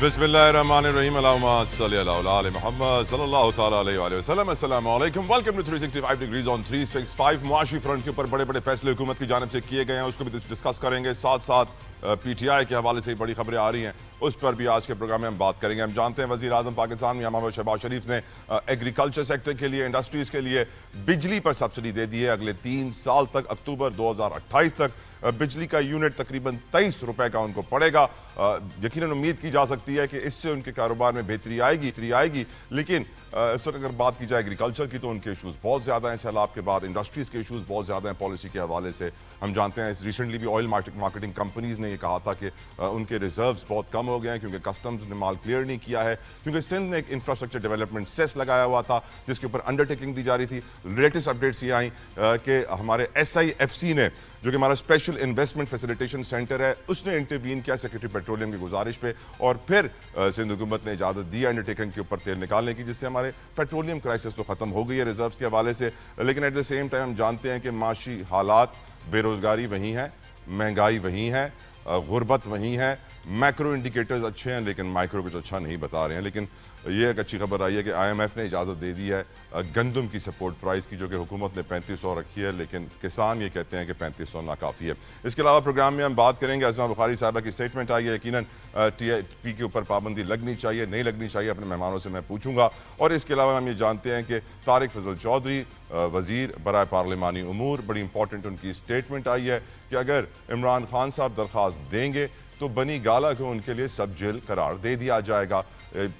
Bismillahirrahmanirrahim. Allahumma salli ala Muhammad sallallahu ta'ala alayhi wa sallam. Assalamu alaikum. Welcome to 365 degrees on 365. मुआशी front के ऊपर बड़े बड़े फैसले हुकूमत की जानिब से किए गए हैं, उसको भी डिस्कस करेंगे। साथ साथ PTI के हवाले से बड़ी खबरें आ रही हैं, उस पर भी आज के प्रोग्राम में हम बात करेंगे। हम जानते हैं वज़ीर आज़म पाकिस्तान मियां मोहम्मद शहबाज शरीफ ने एग्रीकल्चर सेक्टर के लिए, इंडस्ट्रीज़ के लिए बिजली पर सब्सिडी दे दी है। अगले 3 साल तक, अक्टूबर 2028 तक बिजली का यूनिट तकरीबन 23 रुपए का उनको पड़ेगा। यकीनन उम्मीद की जा सकती है कि इससे उनके कारोबार में बेहतरी आएगी। लेकिन इस वक्त अगर बात की जाए एग्रीकल्चर की तो उनके इशूज़ बहुत ज़्यादा हैं। सैलाब के बाद इंडस्ट्रीज़ के इशूज़ बहुत ज़्यादा हैं पॉलिसी के हवाले से। हम जानते हैं रिसेंटली भी ऑयल मार्केटिंग कंपनीज़ ने ये कहा था कि उनके रिजर्व्स बहुत कम हो गए हैं क्योंकि कस्टम्स ने माल क्लियर नहीं किया है, क्योंकि सिंध ने एक इंफ्रास्ट्रक्चर डेवलपमेंट सेस लगाया हुआ था जिसके ऊपर अंडरटेकिंग दी जा रही थी। लेटेस्ट अपडेट्स ये आई कि हमारे SIFC ने, जो कि हमारा स्पेशल इन्वेस्टमेंट फैसिलिटेशन सेंटर है, उसने इंटरवीन किया सेक्रेटरी पेट्रोलियम की गुजारिश पे, और फिर सिंध हुकूमत ने इजाज़त दी अंडरटेकिंग के ऊपर तेल निकालने की, जिससे हमारे पेट्रोलियम क्राइसिस तो ख़त्म हो गई है रिजर्व्स के हवाले से। लेकिन एट द सेम टाइम हम जानते हैं कि माशी हालात, बेरोज़गारी वहीं है, महंगाई वहीं है, गुर्बत वहीं है। मैक्रो इंडिकेटर्स अच्छे हैं लेकिन माइक्रो कुछ अच्छा नहीं बता रहे हैं। लेकिन ये एक अच्छी खबर आई है कि IMF ने इजाज़त दे दी है गंदम की सपोर्ट प्राइस की, जो कि हुकूमत ने 3500 रखी है, लेकिन किसान ये कहते हैं कि 3500 नाकाफ़ी है। इसके अलावा प्रोग्राम में हम बात करेंगे, अज़मा बुखारी साहबा की स्टेटमेंट आई है, यकीनन TIP के ऊपर पाबंदी लगनी चाहिए, नहीं लगनी चाहिए, अपने मेहमानों से मैं पूछूंगा। और इसके अलावा हम ये जानते हैं कि तारिक फजल चौधरी वज़ीर बराए पार्लिमानी उमूर, बड़ी इंपॉर्टेंट उनकी स्टेटमेंट आई है कि अगर इमरान खान साहब दरख्वास्त देंगे तो बनी गाला को उनके लिए सब जेल करार दे दिया जाएगा।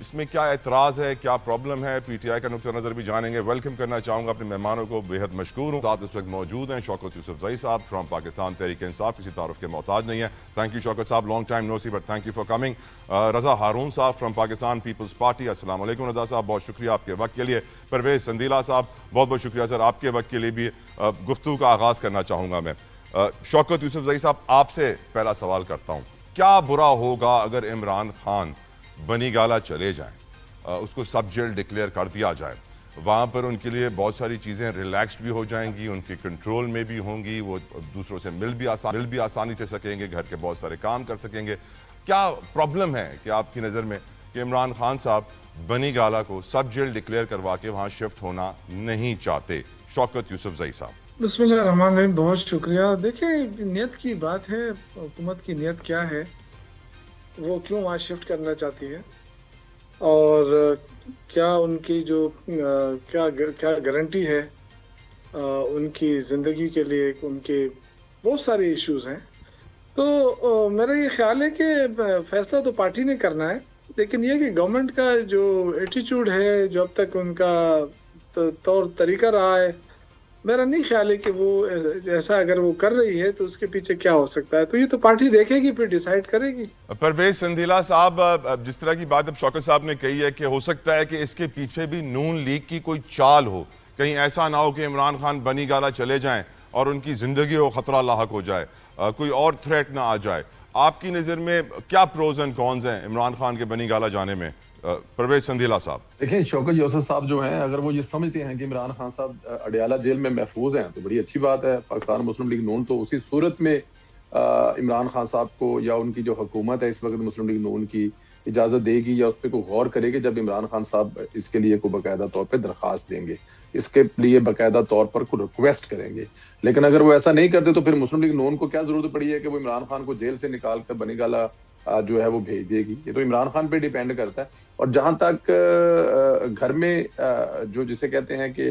इसमें क्या एतराज़ है, क्या प्रॉब्लम है, PTI का नुक्ता नज़र भी जानेंगे। वेलकम करना चाहूँगा अपने मेहमानों को, बेहद मशकूर हूँ। साथ इस वक्त मौजूद हैं शौकत यूसुफज़ई साहब फ्राम पाकिस्तान तहरीक इंसाफ, किसी तारुफ के मोहताज नहीं है। थैंक यू शौकत साहब, long time no see but thank you for coming. Raza Haroon साहब फ्राम पाकिस्तान पीपल्स पार्टी, अस्सलाम वालेकुम रज़ा साहब, बहुत शुक्रिया आपके वक्त के लिए। परवेज़ संदीला साहब, बहुत बहुत शुक्रिया सर, आपके वक्त के लिए भी गुफ्तगू का आगाज़ करना चाहूँगा मैं। शौकत यूसुफज़ई साहब, आपसे पहला सवाल करता हूँ, क्या बुरा होगा अगर इमरान खान बनी गाला चले जाएं, उसको सब जेल डिक्लेयर कर दिया जाए, वहाँ पर उनके लिए बहुत सारी चीज़ें रिलैक्स्ड भी हो जाएंगी, उनके कंट्रोल में भी होंगी, वो दूसरों से मिल भी आसानी से सकेंगे, घर के बहुत सारे काम कर सकेंगे। क्या प्रॉब्लम है कि आपकी नज़र में कि इमरान खान साहब बनी गाला को सब जेल डिक्लेयर करवा के वहाँ शिफ्ट होना नहीं चाहते? शौकत यूसुफज़ई साहब। बिस्मिल्लाहिर्रहमानिर्रहीम, बहुत शुक्रिया। देखिए, नियत की बात है, हुकूमत की नियत क्या है, वो क्यों वहाँ शिफ्ट करना चाहती है, और क्या उनकी जो क्या क्या गारंटी है उनकी ज़िंदगी के लिए। उनके बहुत सारे इश्यूज हैं। तो मेरा ये ख्याल है कि फैसला तो पार्टी ने करना है, लेकिन ये कि गवर्नमेंट का जो एटीट्यूड है, जो अब तक उनका तौर तरीका रहा है, मेरा नहीं ख्याल है कि वो ऐसा अगर वो कर रही है तो उसके पीछे क्या हो सकता है। तो ये तो पार्टी देखेगी, फिर डिसाइड करेगी। परवेज संदीला साहब, जिस तरह की बात अब शौकत साहब ने कही है कि हो सकता है कि इसके पीछे भी नून लीग की कोई चाल हो, कहीं ऐसा ना हो कि इमरान खान बनी गाला चले जाएं और उनकी जिंदगी को खतरा लाहक हो जाए, कोई और थ्रेट ना आ जाए। आपकी नज़र में क्या प्रोज एंड कॉन्स हैं इमरान खान के बनी गाला जाने में? परवेज संदीला साहब। देखिए, शौकत यूसुफ साहब जो हैं, अगर वो ये समझते हैं कि इमरान खान साहब अडियाला जेल में महफूज हैं तो बड़ी अच्छी बात है। पाकिस्तान मुस्लिम लीग नून तो उसी सूरत में इमरान खान साहब को, या उनकी जो हुकूमत है इस वक्त मुस्लिम लीग नून की, इजाज़त देगी या उस पर कोई गौर करेगी जब इमरान खान साहब इसके लिए कोई बाकायदा तौर पर दरख्वास्त देंगे, इसके लिए बाकायदा तौर पर कोई रिक्वेस्ट करेंगे। लेकिन अगर वो ऐसा नहीं करते तो फिर मुस्लिम लीग नून को क्या ज़रूरत पड़ी है कि वो इमरान खान को जेल से निकाल कर बनी गाला जो है वो भेज देगी। ये तो इमरान खान पे डिपेंड करता है। और जहां तक घर में जो जिसे कहते हैं कि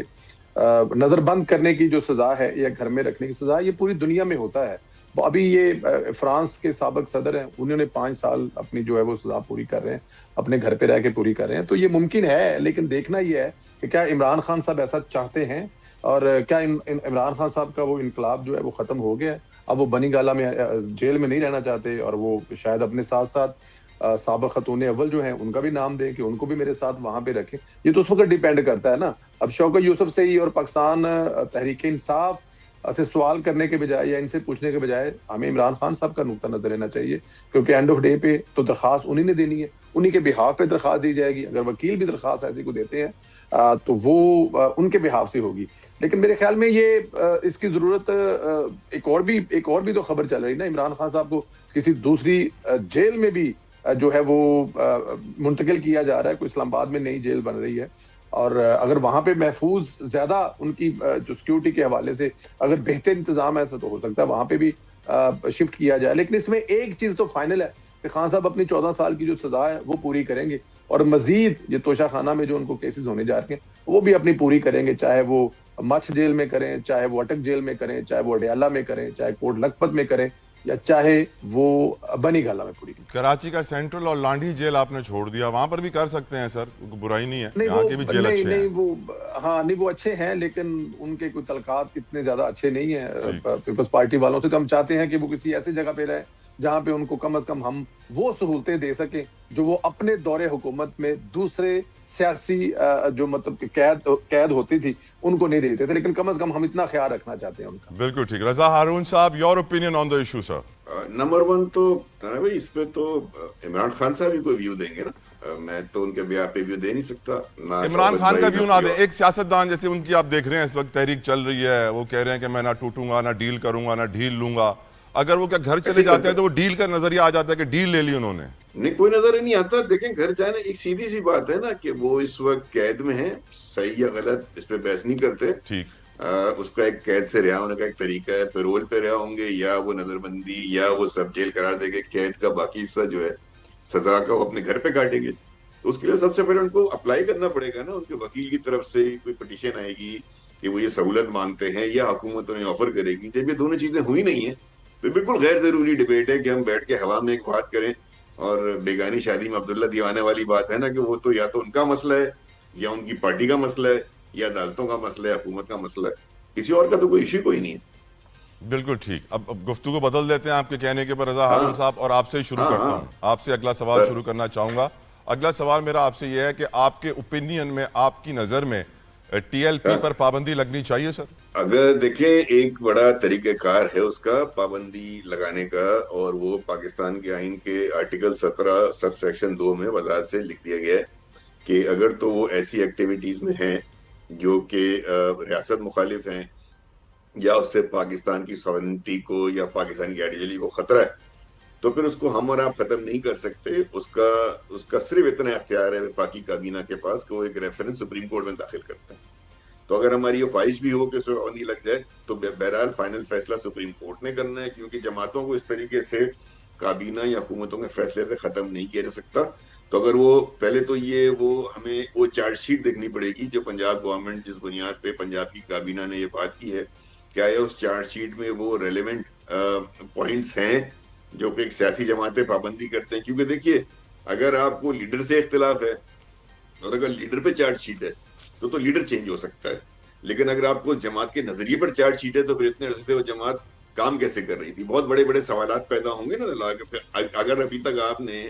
नजरबंद करने की जो सजा है या घर में रखने की सजा, ये पूरी दुनिया में होता है। अभी ये फ्रांस के साबिक सदर हैं, उन्होंने 5 साल अपनी जो है वो सजा पूरी कर रहे हैं, अपने घर पे रह के पूरी कर रहे हैं। तो ये मुमकिन है, लेकिन देखना ये है कि क्या इमरान खान साहब ऐसा चाहते हैं, और क्या इमरान खान साहब का वो इनकलाब जो है वो खत्म हो गया है, अब वो बनी गाला में जेल में नहीं रहना चाहते, और वो शायद अपने साथ साथ साबिक खतून अव्वल जो हैं उनका भी नाम दें कि उनको भी मेरे साथ वहां पे रखें। ये तो उस वक्त डिपेंड करता है ना। अब शौकत यूसुफ से ही और पाकिस्तान तहरीक इंसाफ से सवाल करने के बजाय या इनसे पूछने के बजाय हमें इमरान खान साहब का नुक्ता नजर लेना चाहिए, क्योंकि एंड ऑफ डे पे तो दरख्वास्त उन्हीं ने देनी है, उन्हीं के बिहाफ पे दरख्वास्त दी जाएगी। अगर वकील भी दरख्वास्त ऐसी को देते हैं तो वो उनके बिहाफ से होगी। लेकिन मेरे ख्याल में ये इसकी जरूरत एक और भी तो खबर चल रही ना, इमरान खान साहब को किसी दूसरी जेल में भी جو ہے وہ منتقل کیا جا رہا ہے. کوئی اسلام آباد میں نئی جیل بن رہی ہے, اور اگر وہاں پہ محفوظ زیادہ ان کی جو سیکیورٹی کے حوالے سے اگر بہتر انتظام ہے تو ہو سکتا ہے وہاں پہ بھی شفٹ کیا جائے. لیکن اس میں ایک چیز تو فائنل ہے کہ خان صاحب اپنی 14 سال کی جو سزا ہے وہ پوری کریں گے, اور مزید یہ توشہ خانہ میں جو ان کو کیسز ہونے جا رہے ہیں وہ بھی اپنی پوری کریں گے, چاہے وہ مچھ جیل میں کریں, چاہے وہ اٹک جیل میں کریں, چاہے وہ اڈیالہ میں کریں, چاہے کوٹ لکھپت میں کریں, یا چاہے وہ بنی گالہ میں پوری کریں. کراچی کا سینٹرل اور لانڈھی جیل آپ نے چھوڑ دیا, وہاں پر بھی کر سکتے ہیں سر, برائی نہیں ہے, یہاں کے بھی جیل اچھے ہیں. نہیں وہ اچھے ہیں, لیکن ان کے کوئی تعلقات اتنے زیادہ اچھے نہیں ہیں پیپلز پارٹی والوں سے. تو ہم چاہتے ہیں کہ وہ کسی ایسی جگہ پہ رہیں جہاں پہ ان کو کم از کم ہم وہ سہولتیں دے سکیں جو وہ اپنے دور حکومت میں دوسرے سیاسی جو مطلب قید ہوتی تھی ان کو نہیں دیتے تھے, لیکن کم از کم ہم اتنا خیال رکھنا چاہتے ہیں ان کا. بالکل ٹھیک. رضا ہارون صاحب, your opinion on the issue sir. Number one تو بھائی اس پہ تو عمران خان صاحب ہی کوئی ویو دیں گے نا, میں تو ان کے بیاہ پہ ویو دے نہیں سکتا. عمران خان کا ویو نہ دیں, ایک سیاستدان جیسے ان کی آپ دیکھ رہے ہیں اس وقت تحریک چل رہی ہے, وہ کہہ رہے ہیں کہ میں نہ ٹوٹوں گا, نہ ڈیل کروں گا, نہ ڈھیل لوں گا. اگر وہ کیا گھر چلے جاتے ہیں تو وہ ڈیل کا نظریہ آ جاتا ہے کہ ڈیل لے لی انہوں نے. نہیں کوئی نظر ہی نہیں آتا. دیکھیں گھر جانے ایک سیدھی سی بات ہے نا کہ وہ اس وقت قید میں ہیں, صحیح یا غلط اس پہ بحث نہیں کرتے. ٹھیک, اس کا ایک قید سے رہا ہونے کا ایک طریقہ ہے, پیرول پہ رہا ہوں گے یا وہ نظر بندی یا وہ سب جیل قرار دے گے, قید کا باقی حصہ جو ہے سزا کا وہ اپنے گھر پہ کاٹیں گے. تو اس کے لیے سب سے پہلے ان کو اپلائی کرنا پڑے گا نا, ان کے وکیل کی طرف سے کوئی پٹیشن آئے گی کہ وہ یہ سہولت مانگتے ہیں یا حکومت انہیں آفر کرے گی. جب یہ دونوں چیزیں ہوئی نہیں ہیں تو بالکل غیر ضروری ڈیبیٹ ہے کہ ہم بیٹھ کے ہوا میں ایک بات کریں, اور بیگانی شادی میں عبداللہ دیوانے والی بات ہے نا کہ وہ تو یا تو ان کا مسئلہ ہے یا ان کی پارٹی کا مسئلہ ہے یا عدالتوں کا مسئلہ ہے, حکومت کا مسئلہ ہے, کسی اور کا تو کوئی ایشو کوئی نہیں ہے. بالکل ٹھیک. اب گفتگو بدل دیتے ہیں آپ کے کہنے کے پر رضا ہارون صاحب, اور آپ سے شروع کرتا ہوں. آپ سے اگلا سوال شروع کرنا چاہوں گا. اگلا سوال میرا آپ سے یہ ہے کہ آپ کے اوپینین میں, آپ کی نظر میں ٹی ایل پی پر پابندی لگنی چاہیے سر؟ اگر دیکھیں ایک بڑا طریقہ کار ہے اس کا پابندی لگانے کا, اور وہ پاکستان کے آئین کے آرٹیکل 17 سب سیکشن 2 میں وضاحت سے لکھ دیا گیا ہے کہ اگر تو وہ ایسی ایکٹیویٹیز میں ہیں جو کہ ریاست مخالف ہیں یا اس سے پاکستان کی سوورنٹی کو یا پاکستان کی آئیڈیالوجی کو خطرہ ہے, تو پھر اس کو ہم اور آپ ختم نہیں کر سکتے. اس کا صرف اتنا اختیار ہے وفاقی کابینہ کے پاس کہ وہ ایک ریفرنس سپریم کورٹ میں داخل کرتے ہیں. تو اگر ہماری یہ خواہش بھی ہو کہ اس میں پابندی لگ جائے تو بہرحال فائنل فیصلہ سپریم کورٹ نے کرنا ہے, کیونکہ جماعتوں کو اس طریقے سے کابینہ یا حکومتوں کے فیصلے سے ختم نہیں کیا جا سکتا. تو اگر وہ پہلے تو ہمیں وہ چارج شیٹ دیکھنی پڑے گی جو پنجاب گورنمنٹ جس بنیاد پہ پنجاب کی کابینہ نے یہ بات کی ہے, کیا اس چارج شیٹ میں وہ ریلیونٹ پوائنٹس ہیں جو کہ ایک سیاسی جماعتیں پابندی کرتے ہیں. کیونکہ دیکھیے اگر آپ کو لیڈر سے اختلاف ہے اور اگر لیڈر پہ چارج شیٹ ہے تو لیڈر چینج ہو سکتا ہے, لیکن اگر آپ کو جماعت کے نظریے پر چارج شیٹ ہے تو پھر اتنے عرصے سے وہ جماعت کام کیسے کر رہی تھی. بہت بڑے بڑے سوالات پیدا ہوں گے نا. اگر ابھی تک آپ نے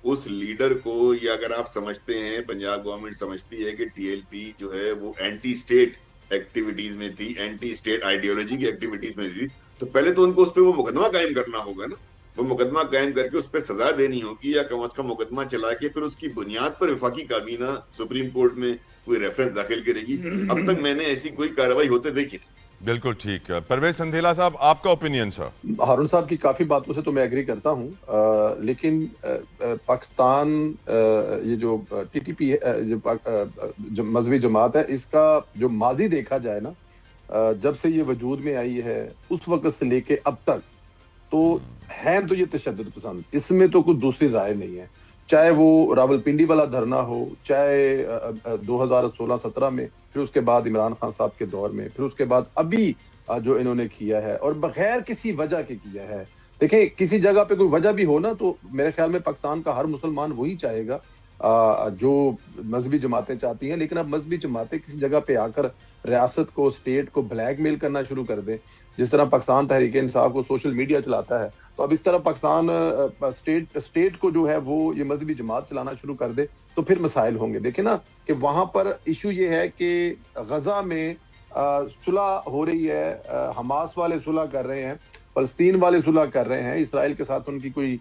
اس لیڈر کو, یا اگر آپ سمجھتے ہیں, پنجاب گورنمنٹ سمجھتی ہے کہ ٹی ایل پی جو ہے وہ اینٹی اسٹیٹ ایکٹیویٹیز میں تھی, اینٹی اسٹیٹ آئیڈیالوجی کی ایکٹیویٹیز میں تھی, تو پہلے تو ان کو اس پہ وہ مقدمہ قائم کرنا ہوگا نا. وہ مقدمہ قائم کر کے اس پہ سزا دینی ہوگی, یا کم از کم مقدمہ چلا کے پھر اس کی بنیاد پر وفاقی کابینہ سپریم کورٹ میں کوئی ریفرنس داخل کرے گی. اب تک میں نے ایسی کوئی کارروائی ہوتے دیکھی. بالکل ٹھیک. پرویز سندھیلا صاحب, آپ کا اوپینین سر؟ ہارون صاحب کی کافی باتوں سے تو میں ایگری کرتا ہوں, لیکن پاکستان یہ جو ٹی ٹی پی جو مذہبی جماعت ہے, اس کا جو ماضی دیکھا جائے نا, جب سے یہ وجود میں آئی ہے اس وقت سے لے کے اب تک, تو ہے تو یہ تشدد پسند, اس میں تو کوئی دوسری رائے نہیں ہے. چاہے وہ راولپنڈی والا دھرنا ہو, چاہے 2016-17 میں, پھر اس کے بعد عمران خان صاحب کے دور میں, پھر اس کے بعد ابھی جو انہوں نے کیا ہے, اور بغیر کسی وجہ کے کیا ہے. دیکھیں کسی جگہ پہ کوئی وجہ بھی ہو نا, تو میرے خیال میں پاکستان کا ہر مسلمان وہی چاہے گا جو مذہبی جماعتیں چاہتی ہیں. لیکن اب مذہبی جماعتیں کسی جگہ پہ آ کر ریاست کو, اسٹیٹ کو بلیک میل کرنا شروع کر دیں, جس طرح پاکستان تحریک انصاف کو سوشل میڈیا چلاتا ہے, تو اب اس طرح پاکستان اسٹیٹ کو جو ہے وہ یہ مذہبی جماعت چلانا شروع کر دے, تو پھر مسائل ہوں گے. دیکھیں نا کہ وہاں پر ایشو یہ ہے کہ غزہ میں صلح ہو رہی ہے, حماس والے صلح کر رہے ہیں, فلسطین والے صلح کر رہے ہیں, اسرائیل کے ساتھ ان کی کوئی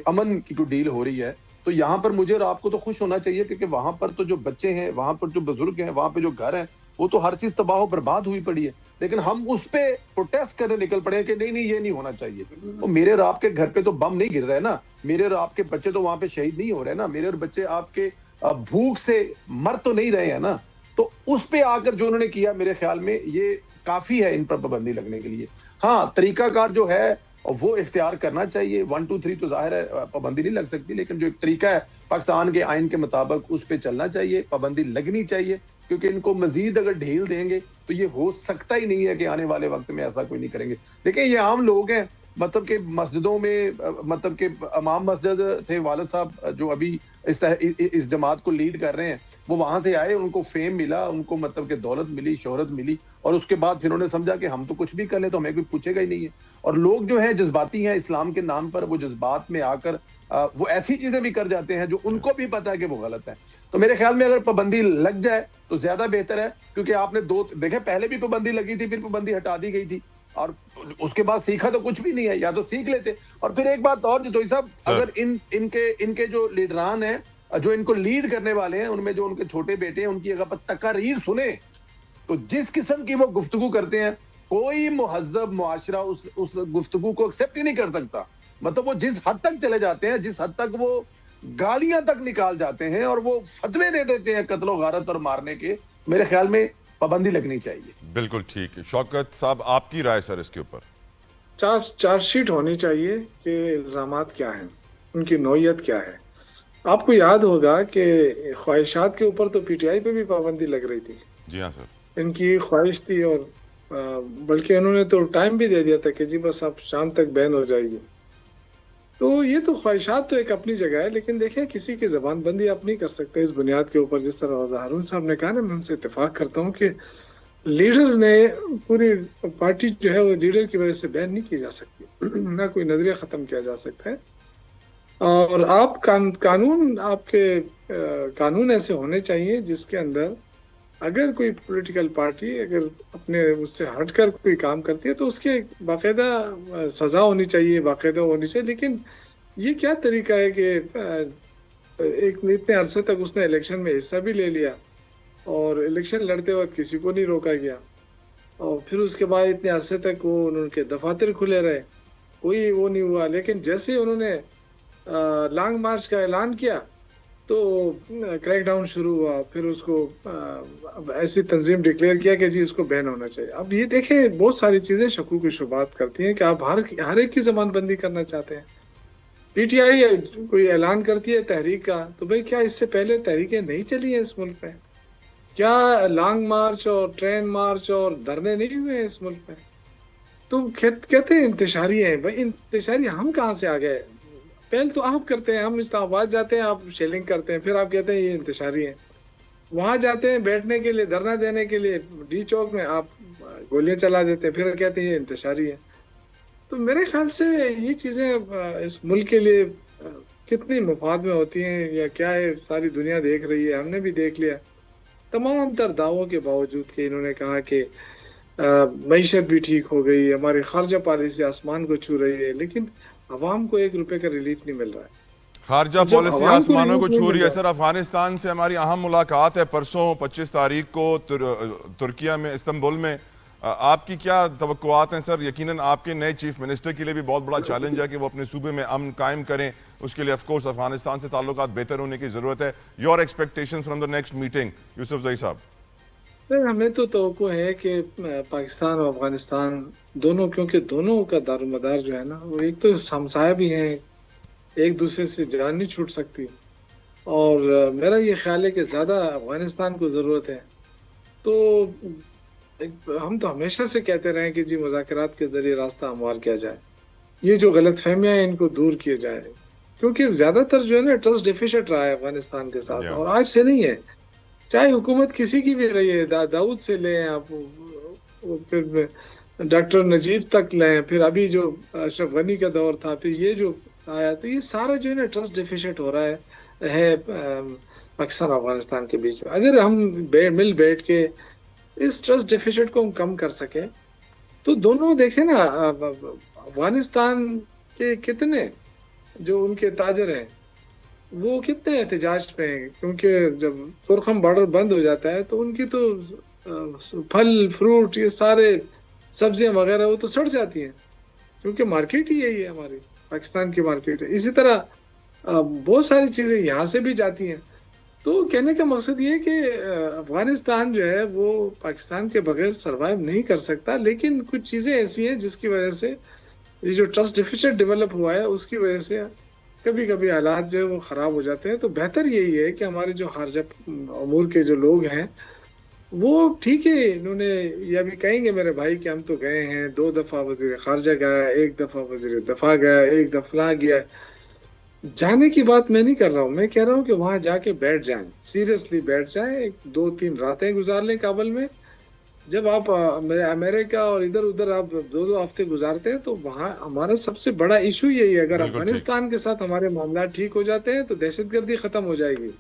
امن کی کوئی ڈیل ہو رہی ہے. تو یہاں پر مجھے اور آپ کو تو خوش ہونا چاہیے, کیونکہ وہاں پر تو جو بچے ہیں, وہاں پر جو بزرگ ہیں, وہاں پہ جو گھر ہیں, وہ تو ہر چیز تباہ و برباد ہوئی پڑی ہے. لیکن ہم اس پہ پروٹیسٹ کرنے نکل پڑے کہ نہیں یہ نہیں ہونا چاہیے. تو میرے اور آپ کے گھر پہ تو بم نہیں گر رہے نا, میرے اور آپ کے بچے تو وہاں پہ شہید نہیں ہو رہے نا, میرے اور بچے آپ کے بھوک سے مر تو نہیں رہے ہیں نا. تو اس پہ آ کر جو انہوں نے کیا میرے خیال میں یہ کافی ہے ان پر پابندی لگنے کے لیے. ہاں طریقہ کار جو ہے وہ اختیار کرنا چاہیے, 1 2 3 تو ظاہر ہے پابندی نہیں لگ سکتی, لیکن جو ایک طریقہ ہے پاکستان کے آئین کے مطابق اس پہ چلنا چاہیے, پابندی لگنی چاہیے, کیونکہ ان کو مزید اگر ڈھیل دیں گے تو یہ ہو سکتا ہی نہیں ہے کہ آنے والے وقت میں ایسا کوئی نہیں کریں گے. دیکھیں یہ عام لوگ ہیں, مطلب کہ مسجدوں میں, مطلب کہ امام مسجد تھے والد صاحب جو ابھی اس جماعت کو لیڈ کر رہے ہیں, وہ وہاں سے آئے, ان کو فیم ملا, ان کو مطلب کہ دولت ملی, شہرت ملی, اور اس کے بعد پھر انہوں نے سمجھا کہ ہم تو کچھ بھی کر لیں تو ہمیں کوئی پوچھے گا ہی نہیں ہے. اور لوگ جو ہیں جذباتی ہیں اسلام کے نام پر, وہ جذبات میں آ کر وہ ایسی چیزیں بھی کر جاتے ہیں جو ان کو بھی پتا ہے کہ وہ غلط ہے. تو میرے خیال میں اگر پابندی لگ جائے تو زیادہ بہتر ہے, کیونکہ آپ نے دیکھیں پہلے بھی پابندی لگی تھی, پھر پابندی ہٹا دی گئی تھی, اور اس کے بعد سیکھا تو کچھ بھی نہیں ہے, یا تو سیکھ لیتے. اور پھر ایک بات اور جتوئی صاحب, اگر ان کے جو لیڈران ہیں, جو ان کو لیڈ کرنے والے ہیں, ان میں جو ان کے چھوٹے بیٹے ہیں, ان کی اگر تقاریر سنیں تو جس قسم کی وہ گفتگو کرتے ہیں, کوئی مہذب معاشرہ اس گفتگو کو ایکسپٹ ہی نہیں کر سکتا. مطلب وہ جس حد تک چلے جاتے ہیں, جس حد تک وہ گالیاں تک نکال جاتے ہیں, اور وہ فتوے دے دیتے ہیں قتل و غارت اور مارنے کے. میرے خیال میں پابندی لگنی چاہیے. بالکل ٹھیک ہے. شوکت صاحب آپ کی رائے سر اس کے اوپر؟ چارج شیٹ ہونی چاہیے کہ الزامات کیا ہیں, ان کی نوعیت کیا ہے. آپ کو یاد ہوگا کہ خواہشات کے اوپر تو پی ٹی آئی پہ بھی پابندی لگ رہی تھی. جی ہاں سر, ان کی خواہش تھی, اور بلکہ انہوں نے تو ٹائم بھی دے دیا تھا کہ جی بس اب شام تک بین ہو جائے گی. تو یہ تو خواہشات تو ایک اپنی جگہ ہے, لیکن دیکھیں کسی کی زبان بندی آپ نہیں کر سکتے اس بنیاد کے اوپر. جس طرح ہارون صاحب نے کہا نا, میں ان سے اتفاق کرتا ہوں کہ لیڈر نے پوری پارٹی جو ہے وہ لیڈر کی وجہ سے بین نہیں کی جا سکتی, نہ کوئی نظریہ ختم کیا جا سکتا ہے. اور آپ آپ کے قانون ایسے ہونے چاہیے جس کے اندر اگر کوئی پولیٹیکل پارٹی اگر اپنے اس سے ہٹ کر کوئی کام کرتی ہے تو اس کے باقاعدہ سزا ہونی چاہیے, باقاعدہ ہونی چاہیے. لیکن یہ کیا طریقہ ہے کہ اتنے عرصے تک اس نے الیکشن میں حصہ بھی لے لیا, اور الیکشن لڑتے وقت کسی کو نہیں روکا گیا, اور پھر اس کے بعد اتنے عرصے تک وہ ان کے دفاتر کھلے رہے, کوئی وہ نہیں ہوا. لیکن جیسے انہوں نے لانگ مارچ کا اعلان کیا تو کریک ڈاؤن شروع ہوا, پھر اس کو ایسی تنظیم ڈکلیئر کیا کہ جی اس کو بین ہونا چاہیے. اب یہ دیکھیں بہت ساری چیزیں شکوک و شبہات کرتی ہیں کہ آپ ہر ایک کی زبان بندی کرنا چاہتے ہیں. پی ٹی آئی کوئی اعلان کرتی ہے تحریک کا, تو بھئی کیا اس سے پہلے تحریکیں نہیں چلی ہیں اس ملک میں؟ کیا لانگ مارچ اور ٹرین مارچ اور دھرنے نہیں ہوئے ہیں اس ملک میں؟ تو کہتے ہیں انتشاری ہیں. بھائی انتشاری ہم کہاں سے آ گئے؟ پہل تو آپ کرتے ہیں, ہم اسلام آباد جاتے ہیں, آپ شیلنگ کرتے ہیں, پھر آپ کہتے ہیں یہ انتشاری ہیں. وہاں جاتے ہیں بیٹھنے کے لیے, دھرنا دینے کے لیے ڈی چوک میں, آپ گولیاں چلا دیتے ہیں, پھر کہتے ہیں یہ انتشاری ہے. تو میرے خیال سے یہ چیزیں اس ملک کے لیے کتنی مفاد میں ہوتی ہیں یا کیا ہے, ساری دنیا دیکھ رہی ہے, ہم نے بھی دیکھ لیا. تمام تر دعووں کے باوجود کہ انہوں نے کہا کہ معیشت بھی ٹھیک ہو گئی, ہماری خارجہ پالیسی آسمان کو چھو رہی ہے, لیکن عوام کو 1 روپے کا ریلیف نہیں مل رہا ہے. خارجہ پالیسی آسمانوں کو چھو رہی ہے. سر افغانستان سے ہماری اہم ملاقات ہے پرسوں 25 تاریخ کو ترکیہ میں, استنبول میں. آپ کی کیا توقعات ہیں سر؟ یقیناً آپ کے نئے چیف منسٹر کے لیے بھی بہت بڑا چیلنج ہے کہ وہ اپنے صوبے میں امن قائم کریں. اس کے لیے آف کورس افغانستان سے تعلقات بہتر ہونے کی ضرورت ہے. Your expectation from the next meeting, Yousafzai صاحب؟ ہمیں تو توقع ہے کہ پاکستان اور افغانستان دونوں, کیونکہ دونوں کا دار و مدار جو ہے نا وہ ایک تو ہمسایہ بھی ہیں, ایک دوسرے سے جان نہیں چھوٹ سکتی, اور میرا یہ خیال ہے کہ زیادہ افغانستان کو ضرورت ہے. تو ہم تو ہمیشہ سے کہتے رہے کہ جی مذاکرات کے ذریعے راستہ ہموار کیا جائے, یہ جو غلط فہمیاں ہیں ان کو دور کیے جائے, کیونکہ زیادہ تر جو ہے نا ٹرسٹ ڈیفیسٹ رہا ہے افغانستان کے ساتھ, اور آج سے نہیں ہے, چاہے حکومت کسی کی بھی رہی ہے, داؤد سے لیں آپ, پھر ڈاکٹر نجیب تک لیں, پھر ابھی جو اشرف غنی کا دور تھا, پھر یہ جو آیا, تو یہ سارا جو ہے نا ٹرسٹ ڈیفیسٹ ہو رہا ہے پاکستان اور افغانستان کے بیچ میں. اگر ہم مل بیٹھ کے اس ٹرسٹ ڈیفیسٹ کو ہم کم کر سکیں تو دونوں دیکھیں نا, افغانستان کے کتنے جو ان کے تاجر ہیں وہ کتنے احتجاج پہ ہیں, کیونکہ جب تورخم بارڈر بند ہو جاتا ہے تو ان کی تو फल फ्रूट ये सारे सब्जियां वगैरह वो तो सड़ जाती हैं, क्योंकि मार्केट ही यही है, हमारी पाकिस्तान की मार्केट है। इसी तरह बहुत सारी चीजें यहाँ से भी जाती हैं। तो कहने का मकसद ये है कि अफगानिस्तान जो है वो पाकिस्तान के बगैर सरवाइव नहीं कर सकता, लेकिन कुछ चीजें ऐसी हैं जिसकी वजह से ये जो ट्रस्ट डिफिसिट डेवलप हुआ है उसकी वजह से कभी कभी हालात जो है वो खराब हो जाते हैं। तो बेहतर यही है कि हमारे जो खारजा अमूर के जो लोग हैं वो ठीक है, इन्होंने ये अभी कहेंगे मेरे भाई कि हम तो गए हैं, 2 दफा वजीर खारजा गया, 1 दफा वजीर दफा गया, 1 दफा गया। जाने की बात मैं नहीं कर रहा हूँ, मैं कह रहा हूँ कि वहां जाके बैठ जाएं, सीरियसली बैठ जाएं, 2-3 रातें गुजार लें काबुल में। जब आप अमेरिका और इधर उधर आप 2-2 हफ्ते गुजारते हैं तो वहाँ हमारा सबसे बड़ा इशू यही है, अगर बिल्कुल ठीक, अफगानिस्तान के साथ हमारे मामला ठीक हो जाते हैं तो दहशतगर्दी खत्म हो जाएगी,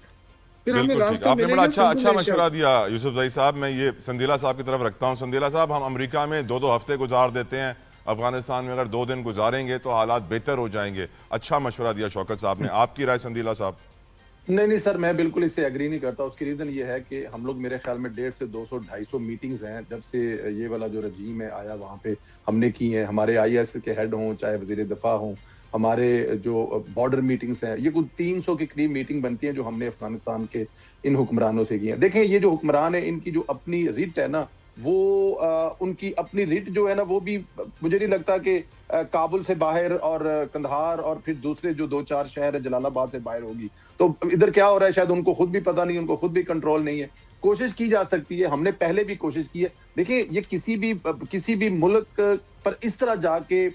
फिर हमें बिल्कुल ठीक। रास्ता आपने बड़ा मिलेगा अच्छा संभल मशवरा इंशाअल्लाह। दिया यूसुफ जई साहब। मैं ये संदीला साहब की तरफ रखता हूँ। संदीला साहब, हम अमेरिका में 2-2 हफ्ते गुजार देते हैं, अफगानिस्तान में अगर 2 दिन गुजारेंगे तो हालात बेहतर हो जाएंगे। अच्छा मशवरा दिया शौकत साहब ने। आपकी राय संदीला साहब? नहीं सर, मैं बिल्कुल इससे एग्री नहीं करता। उसकी रीज़न ये है कि हम लोग मेरे ख्याल में 150 से 200-250 मीटिंग्स हैं जब से ये वाला जो रजीम है आया, वहाँ पे हमने की हैं। हमारे IAS के हेड हों, चाहे वज़ीर दिफा हों, हमारे जो बॉर्डर मीटिंग्स हैं, ये कुल 300 के करीब मीटिंग बनती हैं जो हमने अफगानिस्तान के इन हुक्मरानों से की हैं। देखें, ये जो हुक्मरान है इनकी जो अपनी रिट है ना, वो उनकी अपनी रिट जो है ना, वो भी मुझे नहीं लगता कि काबुल से बाहर और कंधार और फिर दूसरे जो 2-4 शहर है जलालाबाद से बाहर होगी। तो इधर क्या हो रहा है शायद उनको खुद भी पता नहीं, उनको खुद भी कंट्रोल नहीं है। कोशिश की जा सकती है, हमने पहले भी कोशिश की है। देखिए, ये किसी भी मुल्क पर इस तरह जाके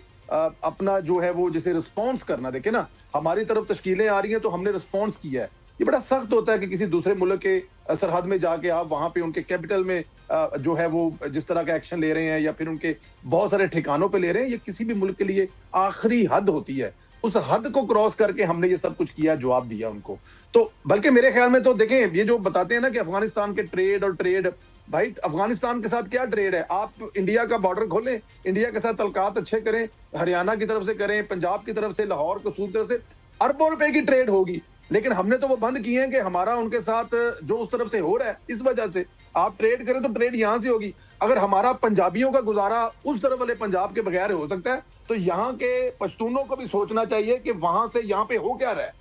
अपना जो है वो जैसे रिस्पॉन्स करना, देखे ना, हमारी तरफ तश्कीलें आ रही हैं तो हमने रिस्पॉन्स किया है। ये बड़ा सख्त होता है कि किसी दूसरे मुल्क के सरहद में जाके आप वहां पे उनके कैपिटल में जो है वो जिस तरह का एक्शन ले रहे हैं या फिर उनके बहुत सारे ठिकानों पे ले रहे हैं, ये किसी भी मुल्क के लिए आखिरी हद होती है। उस हद को क्रॉस करके हमने ये सब कुछ किया, जवाब दिया उनको। तो बल्कि मेरे ख्याल में तो देखें, ये जो बताते हैं ना कि अफगानिस्तान के ट्रेड, भाई अफगानिस्तान के साथ क्या ट्रेड है? आप इंडिया का बॉर्डर खोलें, इंडिया के साथ तलकात अच्छे करें, हरियाणा की तरफ से करें, पंजाब की तरफ से, लाहौर कसूर की तरफ से, अरबों रुपए की ट्रेड होगी। लेकिन हमने तो वो बंद किए हैं कि हमारा उनके साथ जो उस तरफ से हो रहा है, इस वजह से आप ट्रेड करें तो ट्रेड यहां से होगी। अगर हमारा पंजाबियों का गुजारा उस तरफ वाले पंजाब के बगैर हो सकता है, तो यहाँ के पश्तूनों को भी सोचना चाहिए कि वहां से यहाँ पे हो क्या रहा है।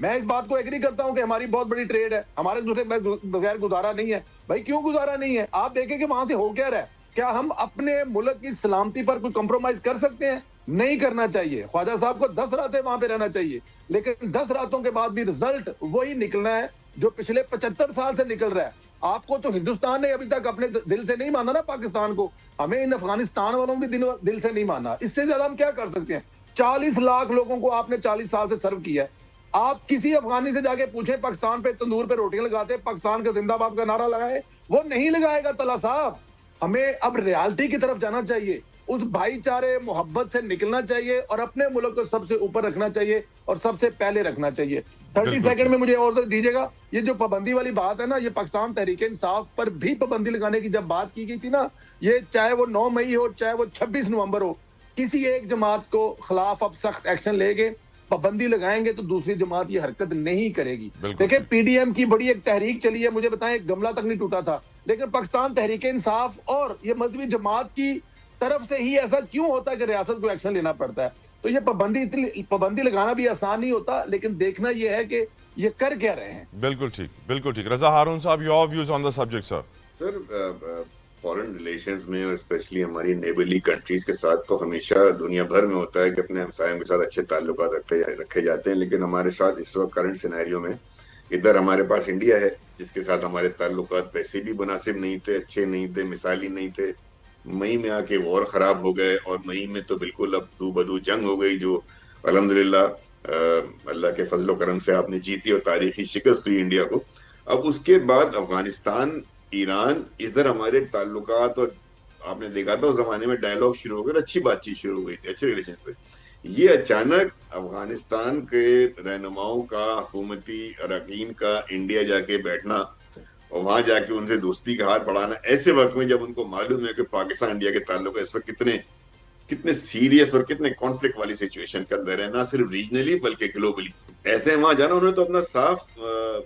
मैं इस बात को एग्री करता हूं कि हमारी बहुत बड़ी ट्रेड है, हमारे दूसरे बगैर गुजारा नहीं है। भाई क्यों गुजारा नहीं है? आप देखें कि वहां से हो क्या रहा है। क्या हम अपने मुल्क की सलामती पर कोई कंप्रोमाइज कर सकते हैं? नहीं करना चाहिए। ख्वाजा साहब को 10 रातें वहां पे रहना चाहिए, लेकिन 10 रातों के बाद भी रिजल्ट वही निकलना है जो पिछले 75 साल से निकल रहा है। आपको तो हिंदुस्तान ने अभी तक अपने दिल से नहीं माना ना पाकिस्तान को, हमें इन अफगानिस्तान वालों भी दिल से नहीं माना। इससे ज्यादा हम क्या कर सकते हैं? 40 लाख लोगों को आपने 40 साल से सर्व किया है। आप किसी अफगानी से जाके पूछें, पाकिस्तान पे तंदूर पे रोटियां लगाते, पाकिस्तान का जिंदाबाद का नारा लगाए, वो नहीं लगाएगा। तला साहब, हमें अब रियलिटी की तरफ जाना चाहिए, उस भाईचारे मोहब्बत से निकलना चाहिए और अपने मुल्क को सबसे ऊपर रखना चाहिए और सबसे पहले रखना चाहिए। 30 सेकंड में मुझे और दीजिएगा। ये जो पाबंदी वाली बात है ना, ये पाकिस्तान तहरीक इंसाफ पर भी पाबंदी लगाने की जब बात की गई थी ना, ये चाहे वो 9 मई हो चाहे वो 26 नवंबर हो, किसी एक जमात को खिलाफ अब सख्त एक्शन लेंगे, पाबंदी लगाएंगे तो दूसरी जमात ये हरकत नहीं करेगी। देखिए, PDM की बड़ी एक तहरीक चली है, मुझे बताएं एक गमला तक नहीं टूटा था, लेकिन पाकिस्तान तहरीक इंसाफ और ये मजहबी जमात की तरफ से ही ऐसा क्यों होता है कि रियासत को एक्शन लेना पड़ता है? तो ये पाबंदी लगाना भी आसान नहीं होता, लेकिन देखना ये है कि ये कर क्या रहे हैं। बिल्कुल ठीक, बिल्कुल ठीक। रजा हारून साहब, your views on the subject sir. Sir, foreign relations में और स्पेशली हमारी नेबरली कंट्रीज के साथ तो हमेशा दुनिया भर में होता है कि अपने हमसायों के साथ अच्छे ताल्लुकात रखे जाते हैं, लेकिन हमारे साथ इस वक्त करंट सिनेरियो में इधर हमारे पास इंडिया है जिसके साथ हमारे ताल्लुकात वैसे भी मुनासिब नहीं थे, अच्छे नहीं थे, मिसाली नहीं थे। मई में आके वॉर खराब हो गए और मई में तो बिल्कुल अब दू बदू जंग हो गई जो अल्हम्दुलिल्लाह अल्लाह के फजलो करम से आपने जीती और तारीखी शिकस्त हुई इंडिया को। अब उसके बाद अफगानिस्तान, ईरान, इधर हमारे ताल्लुकात, और आपने देखा था उस जमाने में डायलॉग शुरू हो गया, अच्छी बातचीत शुरू हो गई थी, अच्छे रिलेशन पे। ये अचानक अफगानिस्तान के रहनुमाओं का, हुकूमती अरकान का इंडिया जाके बैठना और वहां जाके उनसे दोस्ती का हाथ बढ़ाना ऐसे वक्त में जब उनको मालूम है कि पाकिस्तान इंडिया के ताल्लुक इस वक्त कितने सीरियस और कितने कॉन्फ्लिक्ट वाली सिचुएशन के अंदर है, ना सिर्फ रीजनली बल्कि ग्लोबली। ऐसे वहां जाना, उन्होंने तो अपना साफ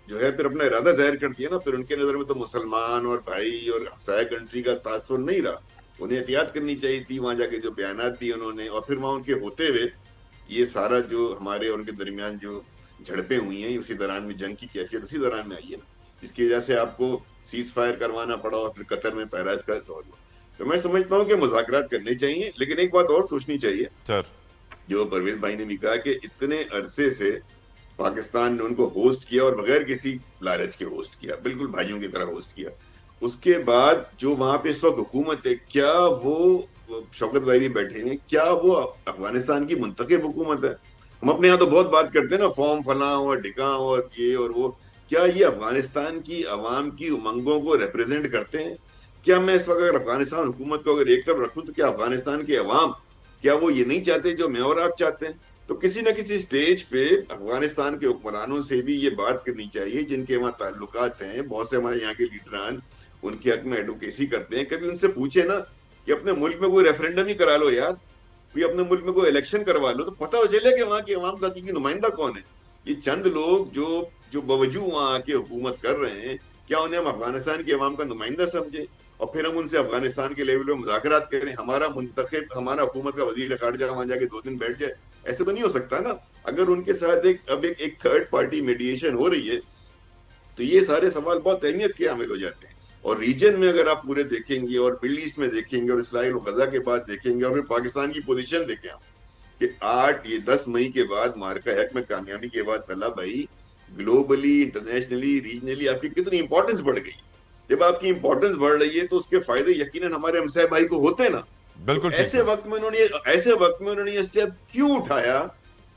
जो है फिर अपना इरादा जाहिर कर दिया ना, फिर उनके नजर में तो मुसलमान और भाई और हमसाया कंट्री का तासुर नहीं रहा। उन्हें एहतियात करनी चाहिए थी वहां जाके, जो बयानात दिए उन्होंने, और फिर वहां उनके होते हुए ये सारा जो हमारे और उनके दरमियान जो झड़पें हुई हैं, उसी दौरान में जंग की कैफियत उसी दौरान में आई है ना, जिसकी वजह से आपको सीज फायर करवाना पड़ा और फिर कतर में पैराज का दौर हुआ। तो मैं समझता हूँ कि मुज़ाकरात करने चाहिए, लेकिन एक बात और सोचनी चाहिए, सर जो परवेज भाई ने भी कहा कि इतने अरसे से पाकिस्तान ने उनको होस्ट किया और बगैर किसी लालच के होस्ट किया, बिल्कुल भाइयों की तरह होस्ट किया। उसके बाद जो वहां पे इस वक्त हुकूमत है, क्या वो शौकत भाई भी बैठे हैं, क्या वो अफगानिस्तान की मुंतखब हुकूमत है? हम अपने यहाँ तो बहुत बात करते हैं ना, फॉर्म फलां और ढिका और ये और वो, क्या ये अफगानिस्तान की अवाम की उमंगों को रिप्रेजेंट करते हैं? क्या मैं इस वक्त अगर अफगानिस्तान हुकूमत को अगर एक तरफ रखूं, तो क्या अफगानिस्तान के अवाम, क्या वो ये नहीं चाहते जो मैं और आप चाहते हैं? तो किसी न किसी स्टेज पे अफगानिस्तान के हुक्मरानों से भी ये बात करनी चाहिए, जिनके वहाँ ताल्लुकात हैं, बहुत से हमारे यहाँ के लीडरान उनके हक में एडवोकेसी करते हैं, कभी उनसे पूछे ना कि अपने मुल्क में कोई रेफरेंडम ही करा लो यार, कोई अपने मुल्क में कोई इलेक्शन करवा लो, तो पता हो चले कि वहाँ के अवाम का हकीकी नुमाइंदा कौन है। ये चंद लोग जो जो बावजूद वहाँ आके हुकूमत कर रहे हैं, क्या उन्हें हम अफगानिस्तान के अवाम का नुमाइंदा समझे और फिर हम उनसे अफगानिस्तान के लेवल में मुज़ाकरात करें? हमारा मुंतखब, हमारा हुकूमत का वजीर खारजा वहां जाके 2 दिन बैठ जाए, ऐसे तो नहीं हो सकता ना। अगर उनके साथ एक थर्ड पार्टी मीडिएशन हो रही है, तो ये सारे सवाल बहुत अहमियत के हामिल हो जाते हैं। और रीजन में अगर आप पूरे देखेंगे और मिडल ईस्ट में देखेंगे और इसराइल और गजा के बाद देखेंगे और फिर पाकिस्तान की पोजीशन देखें आप, कि 10 मई के बाद मार्का हक में कामयाबी के बाद तला भाई, ग्लोबली, इंटरनेशनली, रीजनली आपकी कितनी इंपॉर्टेंस बढ़ गई। जब आपकी इंपॉर्टेंस बढ़ रही है तो उसके फायदे यकीनन हमारे हमसाय भाई को होते हैं ना। तो बिल्कुल ठीक ऐसे है। वक्त में उन्होंने ये स्टेप क्यों उठाया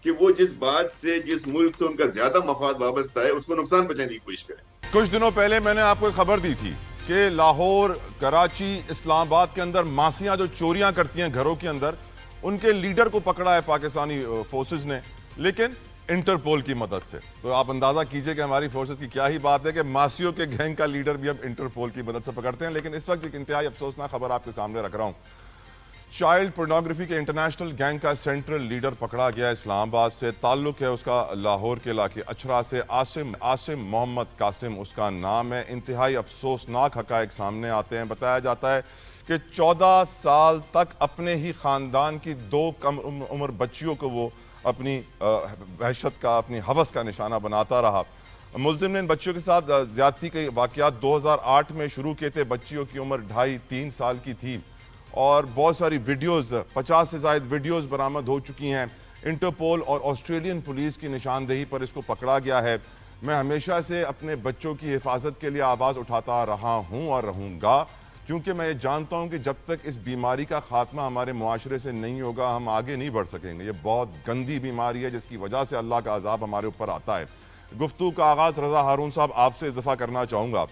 कि वो जिस बात से, जिस मुल्क से उनका ज्यादा मफाद वाबस्ता है, उसको नुकसान पहुंचाने की कोशिश करें? कुछ दिनों पहले मैंने आपको एक खबर दी थी कि लाहौर, कराची, इस्लामाबाद के अंदर मासियां जो चोरियां करती हैं घरों के अंदर, उनके लीडर को पकड़ा है पाकिस्तानी फोर्सेस ने, लेकिन इंटरपोल की मदद से। तो आप अंदाजा कीजिए कि हमारी फोर्सेस की क्या ही बात है कि मासियों के गैंग का लीडर भी अब इंटरपोल की मदद से पकड़ते हैं। लेकिन इस वक्त एक इंतहाई अफसोसनाक खबर आपके सामने रख रहा हूं। चाइल्ड पोर्नोग्राफी के इंटरनेशनल गैंग का सेंट्रल लीडर पकड़ा गया। इस्लामाबाद से ताल्लुक है उसका, लाहौर के इलाके अछरा से आसिम मोहम्मद कासिम उसका नाम है। इंतहाई अफसोसनाक हकायक सामने आते हैं। बताया जाता है कि 14 साल तक अपने ही ख़ानदान की 2 कम उम्र बच्चियों को वो अपनी वहशत का, अपनी हवस का निशाना बनाता रहा। मुलजिम ने इन बच्चियों के साथ ज्यादती के वाक़यात 2008 में शुरू किए थे। बच्चियों की उम्र 2.5-3 साल की थी और बहुत सारी वीडियोज़, 50 से ज़ायद वीडियोज़ बरामद हो चुकी हैं। इंटरपोल और ऑस्ट्रेलियन पुलिस की निशानदेही पर इसको पकड़ा गया है। मैं हमेशा से अपने बच्चों की हिफाजत के लिए आवाज़ उठाता रहा हूँ और रहूँगा, क्योंकि मैं ये जानता हूँ कि जब तक इस बीमारी का खात्मा हमारे मुआशरे से नहीं होगा, हम आगे नहीं बढ़ सकेंगे। ये बहुत गंदी बीमारी है जिसकी वजह से अल्लाह का अजाब हमारे ऊपर आता है। गुफ्तगू का आगाज़ रज़ा हारून साहब आपसे इस दफ़ा करना चाहूँगा।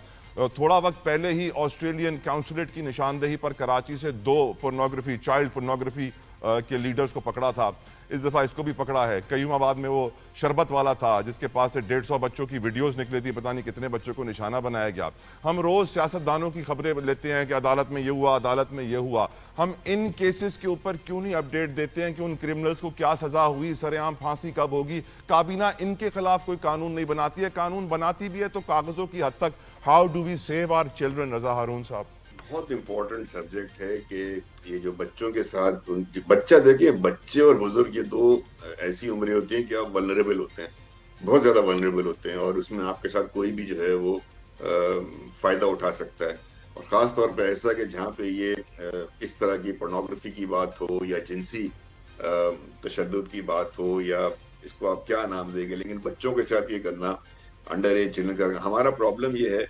थोड़ा वक्त पहले ही ऑस्ट्रेलियन काउंसलेट की निशानदेही पर कराची से 2 पोर्नोग्राफी, चाइल्ड पोर्नोग्राफी के लीडर्स को पकड़ा था। इस दफ़ा इसको भी पकड़ा है। कयूमाबाद में वो शरबत वाला था जिसके पास से 150 बच्चों की वीडियोस निकली थी, पता नहीं कितने बच्चों को निशाना बनाया गया। हम रोज़ सियासतदानों की खबरें लेते हैं कि अदालत में ये हुआ, अदालत में ये हुआ। हम इन केसेस के ऊपर क्यों नहीं अपडेट देते हैं कि उन क्रिमिनल्स को क्या सज़ा हुई, सरेआम फांसी कब होगी? काबीना इनके खिलाफ कोई कानून नहीं बनाती है, कानून बनाती भी है तो कागज़ों की हद तक। How do we save our children? Raza Haroon साहब, बहुत इंपॉर्टेंट सब्जेक्ट है कि ये जो बच्चों के साथ, बच्चा देखिए, बच्चे और बुजुर्ग ये 2 ऐसी उम्रें होती हैं कि आप वल्नरेबल होते हैं, बहुत ज्यादा वल्नरेबल होते हैं, और उसमें आपके साथ कोई भी जो है वो फायदा उठा सकता है। और खास तौर पे ऐसा कि जहाँ पे ये इस तरह की पोर्नोग्राफी की बात हो या जिनसी तशद्दुद की बात हो, या इसको आप क्या नाम देंगे, लेकिन बच्चों के साथ ये करना, अंडर एज चिल्ड्रन का। हमारा प्रॉब्लम ये है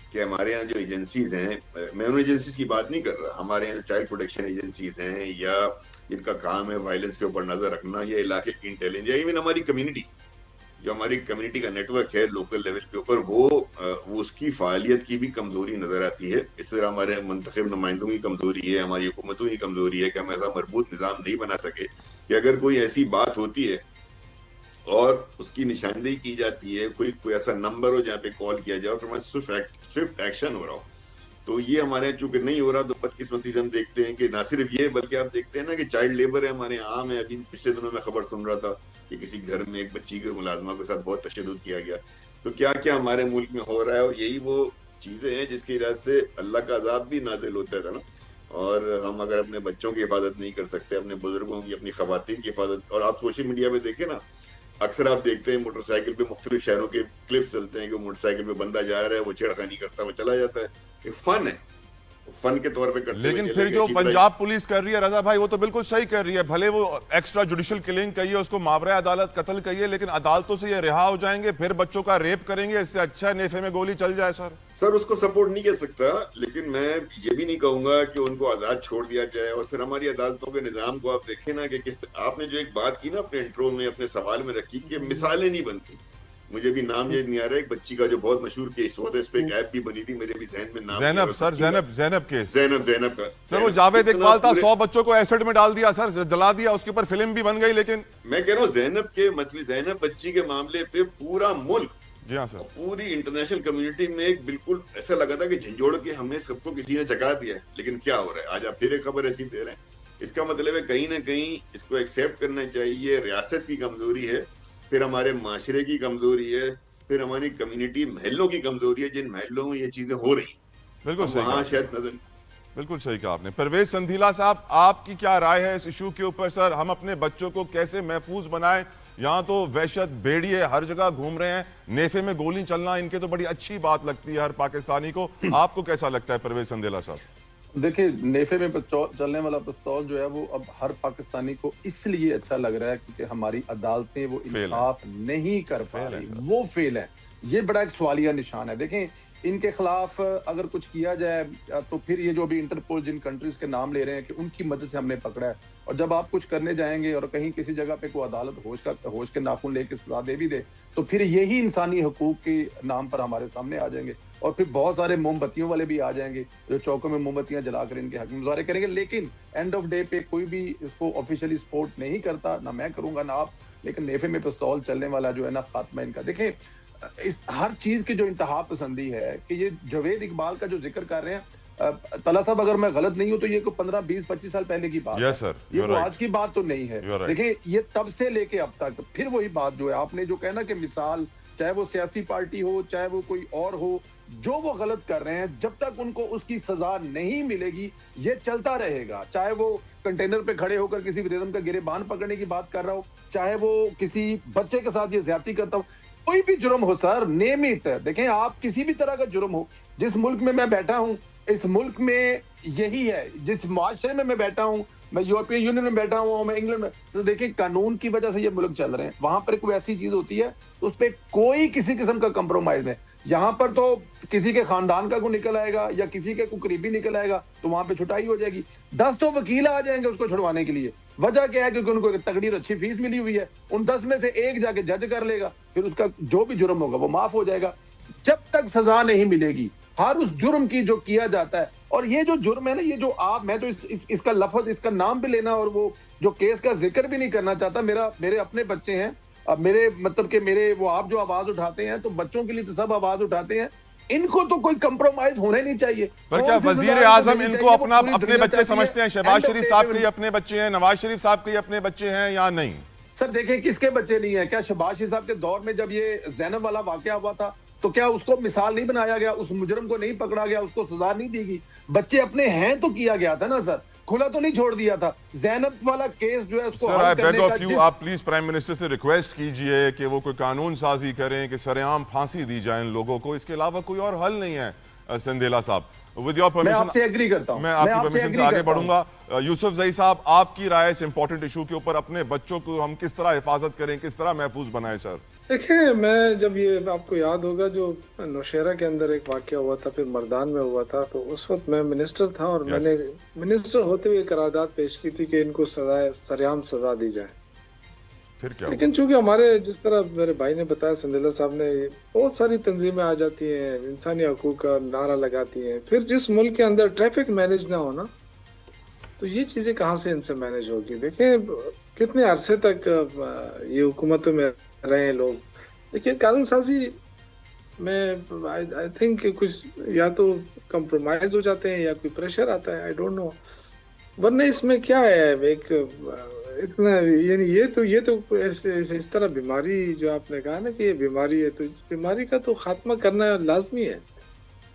कि हमारे यहाँ जो एजेंसीज हैं, मैं उन एजेंसीज की बात नहीं कर रहा, हमारे यहाँ चाइल्ड प्रोटेक्शन एजेंसीज हैं या जिनका काम है वायलेंस के ऊपर नजर रखना, या इलाके की इंटेलिजेंस, या इवन हमारी कम्युनिटी, जो हमारी कम्युनिटी का नेटवर्क है लोकल लेवल के ऊपर, वो उसकी फालियत की भी कमजोरी नजर आती है। इस तरह हमारे मुंतखब नुमाइंदों की कमजोरी है, हमारी हुकूमतों की कमजोरी है कि हम ऐसा मजबूत निज़ाम नहीं बना सके कि अगर कोई ऐसी बात होती है और उसकी निशानदेही की जाती है, कोई ऐसा नंबर हो जहाँ पे कॉल किया जाए और फिर स्विफ्ट एक्शन हो रहा हो। तो ये हमारे यहाँ चूंकि नहीं हो रहा, तो बदकिस्मती से हम देखते हैं कि ना सिर्फ ये, बल्कि आप देखते हैं ना कि चाइल्ड लेबर है हमारे यहाँ आम है। अभी पिछले दिनों में खबर सुन रहा था, کہ کسی گھر میں ایک بچی کے ملازمہ کے ساتھ بہت تشدد کیا گیا. تو کیا کیا ہمارے ملک میں ہو رہا ہے, اور یہی وہ چیزیں ہیں جس کی وجہ سے اللہ کا عذاب بھی نازل ہوتا تھا نا. اور ہم اگر اپنے بچوں کی حفاظت نہیں کر سکتے, اپنے بزرگوں کی, اپنی خواتین کی حفاظت, اور آپ سوشل میڈیا پہ دیکھیں نا, اکثر آپ دیکھتے ہیں موٹر سائیکل پہ مختلف شہروں کے کلپس چلتے ہیں کہ موٹر سائیکل پہ بندہ جا رہا ہے, وہ چھیڑخانی کرتا ہے, وہ چلا جاتا ہے. ایک فن ہے, فن کے طور پہ کرتے ہوئے لیکن چلے پھر گئے. جو اسی طرح پنجاب پولیس کر رہی ہے رضا بھائی, وہ تو بالکل صحیح کر رہی ہے. بھلے وہ ایکسٹرا جوڈیشل کلنگ کہیے, اس کو ماورا عدالت قتل کہیے, لیکن عدالتوں سے یہ رہا ہو جائیں گے, پھر بچوں کا ریپ کریں گے. اس سے اچھا نیفے میں گولی چل جائے. سر اس کو سپورٹ نہیں کر سکتا, لیکن میں یہ بھی نہیں کہوں گا کہ ان کو آزاد چھوڑ دیا جائے. اور پھر ہماری عدالتوں کے نظام کو آپ دیکھیں نا, کہ آپ نے جو ایک بات کی نا اپنے انٹرو میں, اپنے سوال میں رکھی کہ مثالیں نہیں بنتی. مجھے بھی نام یاد نہیں آ رہا ہے, ایک بچی کا جو بہت مشہور کیس ہوا تھا, اس پہ ایک ایپ بھی بنی تھی, میرے بھی ذہن میں نام زینب سر, زینب کیس. زینب کا سر وہ جاوید اقبال تھا, 100 بچوں کو ایسڈ میں ڈال دیا سر, جلا دیا, اس کے اوپر فلم بھی بن گئی. لیکن میں کہہ رہا ہوں زینب بچی کے معاملے پہ پورا ملک, جی ہاں سر, پوری انٹرنیشنل کمیونٹی میں ایک بالکل ایسا لگا تھا کہ جھنجھوڑ کے ہم نے سب کو کسی نے چکا دیا ہے. لیکن کیا ہو رہا ہے آج, آپ پھر ایک خبر ایسی دے رہے ہیں. اس کا مطلب ہے کہیں نہ کہیں اس کو ایکسیپٹ کرنا چاہیے. ریاست کی کمزوری ہے, پھر ہمارے معاشرے کی کمزوری ہے, پھر ہماری کمیونٹی محلوں کی کمزوری ہے, جن محلوں میں یہ چیزیں ہو رہی ہیں. بالکل صحیح وہاں کہا, شاید نظر بالکل صحیح کہا آپ نے. پرویز سندھیلا صاحب, آپ کی کیا رائے ہے اس ایشو کے اوپر سر؟ ہم اپنے بچوں کو کیسے محفوظ بنائیں؟ یہاں تو وحشت بھیڑیے ہر جگہ گھوم رہے ہیں, نیفے میں گولی چلنا ان کے تو بڑی اچھی بات لگتی ہے ہر پاکستانی کو. آپ کو کیسا لگتا ہے پرویز سندھیلا صاحب؟ دیکھیں, نیفے میں چلنے والا پستول جو ہے وہ اب ہر پاکستانی کو اس لیے اچھا لگ رہا ہے کیونکہ ہماری عدالتیں وہ انصاف نہیں کر پا رہی, وہ فیل ہے. یہ بڑا ایک سوالیہ نشان ہے. دیکھیں, ان کے خلاف اگر کچھ کیا جائے تو پھر یہ جو ابھی انٹرپول جن کنٹریز کے نام لے رہے ہیں کہ ان کی مدد سے ہم نے پکڑا ہے, اور جب آپ کچھ کرنے جائیں گے اور کہیں کسی جگہ پہ کوئی عدالت ہوش کے ناخن لے کے سزا دے بھی دے, تو پھر یہی انسانی حقوق کے نام پر ہمارے سامنے آ جائیں گے, اور پھر بہت سارے موم بتیوں والے بھی آ جائیں گے جو چوکوں میں موم بتیاں جلا کر ان کے حق میں مظاہرے کریں گے. لیکن اینڈ آف ڈے پہ کوئی بھی اس کو آفیشلی سپورٹ نہیں کرتا, نہ میں کروں گا نہ آپ. لیکن نیفے میں پستول چلنے والا جو ہے نا خاتمہ ان کا, دیکھیں اس ہر چیز کی جو انتہا پسندی ہے کہ یہ جاوید اقبال کا جو ذکر کر رہے ہیں, طلعہ صاحب اگر میں غلط نہیں ہوں تو یہ کوئی 15 20 25 سال پہلے کی بات ہے, یہ وہ آج کی بات تو نہیں ہے. دیکھیں یہ تب سے لے کے اب تک پھر وہی بات جو ہے آپ نے جو کہنا کہ مثال, چاہے وہ سیاسی پارٹی ہو چاہے وہ کوئی اور ہو, جو وہ غلط کر رہے ہیں جب تک ان کو اس کی سزا نہیں ملے گی یہ چلتا رہے گا. چاہے وہ کنٹینر پہ کھڑے ہو کر کسی وزیرم کا گریبان پکڑنے کی بات کر رہا ہو, چاہے وہ کسی بچے کے ساتھ یہ زیادتی کرتا ہو, کوئی بھی جرم ہو سر, نیم اٹ. دیکھیں آپ کسی بھی طرح کا جرم ہو, جس ملک میں بیٹھا ہوں اس ملک میں یہی ہے, جس معاشرے میں بیٹھا ہوں, میں یورپین یونین میں بیٹھا ہوں, میں انگلینڈ میں, تو دیکھیں قانون کی وجہ سے یہ ملک چل رہے ہیں. وہاں پر کوئی ایسی چیز ہوتی ہے تو اس پہ کوئی کسی قسم کا کمپرومائز نہیں. یہاں پر تو کسی کے خاندان کا کوئی نکل آئے گا یا کسی کے کوئی قریبی نکل آئے گا تو وہاں پہ چھٹائی ہو جائے گی. 10 تو وکیل آ جائیں گے اس کو چھڑوانے کے لیے. وجہ کیا ہے؟ کیونکہ ان کو ایک تقدیر اچھی فیس ملی ہوئی ہے. ان 10 میں سے ایک جا کے جج کر لے گا, پھر اس کا جو بھی جرم ہوگا وہ معاف ہو جائے گا. جب تک سزا نہیں ملے گی ہر اس جرم کی جو کیا جاتا ہے, اور یہ جو جرم ہے نا, یہ جو میں تو اس کا لفظ, اس کا نام بھی لینا اور وہ جو کیس کا ذکر بھی نہیں کرنا چاہتا. میرے اپنے بچے ہیں, اب میرے مطلب کہ میرے وہ آپ جو آواز اٹھاتے ہیں تو بچوں کے لیے تو سب آواز اٹھاتے ہیں, ان کو تو کوئی کمپرومائز ہونے نہیں چاہیے. پر کیا وزیر اعظم ان کو اپنے بچے سمجھتے ہیں؟ شہباز شریف صاحب کے اپنے بچے ہیں, نواز شریف صاحب کے اپنے بچے ہیں یا نہیں؟ سر دیکھیں کس کے بچے نہیں ہیں. کیا شہباز شریف صاحب کے دور میں جب یہ زینب والا واقعہ ہوا تھا تو کیا اس کو مثال نہیں بنایا گیا, اس مجرم کو نہیں پکڑا گیا, اس کو سزا نہیں دی گئی؟ بچے اپنے ہیں تو کیا گیا تھا نا سر, کھلا تو نہیں چھوڑ دیا تھا. زینب والا کیس جو ہے اس کو سر, آئی بیگ آف یو, آپ پلیز پرائم منسٹر سے ریکویسٹ کیجئے کہ وہ کوئی قانون سازی کریں کہ سر عام پھانسی دی جائے ان لوگوں کو. اس کے علاوہ کوئی اور حل نہیں ہے. سندھیلا صاحب, ود یور پرمیشن, میں آپ سے ایگری کرتا ہوں, میں آپ کی پرمیشن سے آگے بڑھوں گا. یوسف زئی صاحب, آپ کی رائے اس امپورٹنٹ ایشو کے اوپر, اپنے بچوں کو ہم کس طرح حفاظت کریں, کس طرح محفوظ بنائیں سر؟ دیکھیں, میں جب یہ آپ کو یاد ہوگا جو نوشہرہ کے اندر ایک واقعہ ہوا تھا, پھر مردان میں ہوا تھا, تو اس وقت میں منسٹر تھا اور میں نے منسٹر ہوتے ہوئے قرارداد پیش کی تھی کہ ان کو سریعام سزا دی جائے. پھر کیا؟ لیکن چونکہ ہمارے جس طرح میرے بھائی نے بتایا, سندھیلا صاحب نے, بہت ساری تنظیمیں آ جاتی ہیں, انسانی حقوق کا نعرہ لگاتی ہیں. پھر جس ملک کے اندر ٹریفک مینج نہ ہونا تو یہ چیزیں کہاں سے ان سے مینج ہوگی؟ دیکھیں کتنے عرصے تک یہ حکومتوں میں رہے ہیں لوگ. دیکھیں قانون سازی میں آئی تھنک کچھ یا تو کمپرومائز ہو جاتے ہیں یا کوئی پریشر آتا ہے, آئی ڈونٹ نو. ورنہ اس میں کیا ہے, ایک इतना यानी ये तो इस तरह बीमारी जो आपने कहा ना कि ये बीमारी है, तो इस बीमारी का तो खात्मा करना लाजमी है।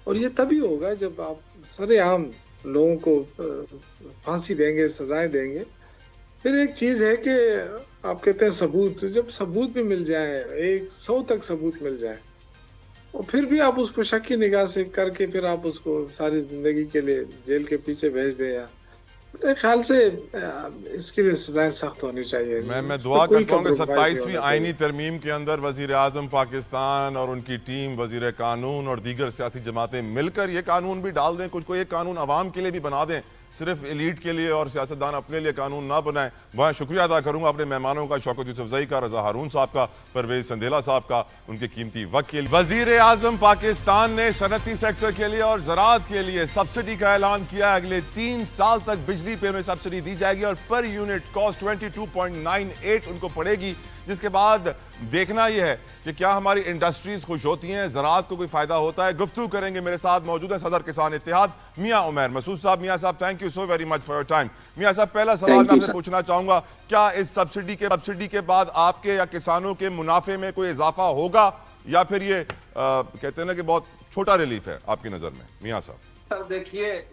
और ये तभी होगा जब आप सरेआम लोगों को फांसी देंगे, सजाएं देंगे। फिर एक चीज है कि आप कहते हैं सबूत, जब सबूत भी मिल जाए, 100 तक सबूत मिल जाए, और फिर भी आप उसको शक की निगाह से करके फिर आप उसको सारी जिंदगी के लिए जेल के पीछे भेज दें, या मेरे ख्याल से इसके लिए सजाएं सख्त होनी चाहिए। मैं इस दुआ पर कोई करता हूँ कि compromise नहीं 27वीं होना आईनी चाहिए। तरमीम के अंदर वज़ीर आज़म पाकिस्तान और उनकी टीम, वज़ीर कानून और दीगर सियासी जमातें मिलकर ये कानून भी डाल दें, कुछ ये कानून अवाम के लिए भी बना दें, सिर्फ एलीट के लिए और सियासतदान अपने लिए कानून ना बनाएं। मैं शुक्रिया अदा करूंगा अपने मेहमानों का, शौकत यूसुफजई का, रजा हारून साहब का, परवेज संदेला साहब का, उनके कीमती वक्त के लिए। वज़ीर आज़म पाकिस्तान ने सनती सेक्टर के लिए और ज़राअत के लिए सब्सिडी का ऐलान किया। अगले 3 साल तक बिजली पे उन्हें सब्सिडी दी जाएगी और पर यूनिट कॉस्ट 22.98 उनको पड़ेगी, जिसके बाद देखना यह है कि क्या हमारी इंडस्ट्रीज खुश होती हैं, ज़राअत को कोई फ़ायदा होता है। गुफ्तगू करेंगे, मेरे साथ मौजूद है सदर किसान इत्तेहाद मियां उमैर मसूद साहब। मियां साहब, thank you so very much for your time. Mian साहब, पहला सवाल मैं आपसे पूछना चाहूँगा, क्या इस सब्सिडी के बाद आपके या किसानों के मुनाफे में कोई इजाफा होगा, या फिर ये कहते हैं ना कि बहुत छोटा रिलीफ है आपकी नज़र में? मियां साहब। सर